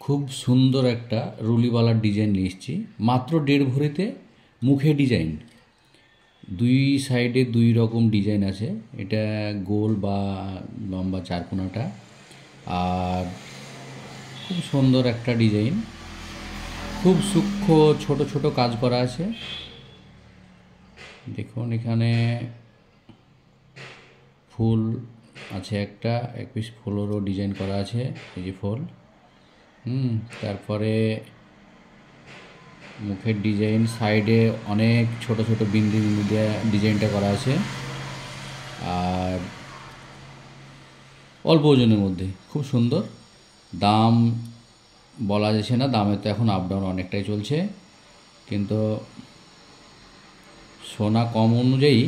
খুব সুন্দর একটা রুলিওয়ালার ডিজাইন নিয়ে এসেছি, মাত্র 1.5 ভরিতে। মুখে ডিজাইন, দুই সাইডে দুই রকম ডিজাইন আছে। এটা গোল বা লম্বা চারকোনাটা, আর খুব সুন্দর একটা ডিজাইন। খুব সূক্ষ্ম ছোট ছোট কাজ করা আছে। দেখুন এখানে ফুল আছে, একটা এক পিস ফুলেরও ডিজাইন করা আছে, এই যে ফুল। তারপরে মুখের ডিজাইন, সাইডে অনেক ছোট ছোট বিন্দু বিন্দু দিয়ে ডিজাইনটা করা আছে, আর অল্প ওজনের মধ্যে খুব সুন্দর। দাম বলা যাচ্ছে না, দামের তো এখন আপ ডাউন অনেকটাই চলছে, কিন্তু সোনা কম অনুযায়ী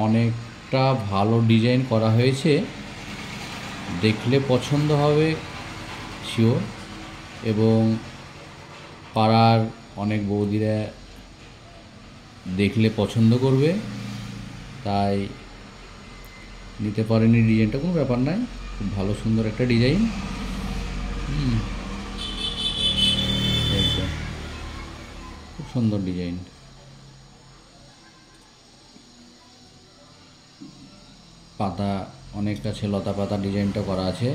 অনেকটা ভালো ডিজাইন করা হয়েছে। দেখলে পছন্দ হবে শিওর, এবং পাড়ার অনেক বৌদিরা দেখলে পছন্দ করবে, তাই নিতে পারেনি। ডিজাইনটা কোনো ব্যাপার নয়, খুব ভালো সুন্দর একটা ডিজাইন। একদম খুব সুন্দর ডিজাইন। পাতা অনেক আছে, লতা পাতা ডিজাইনটা করা আছে।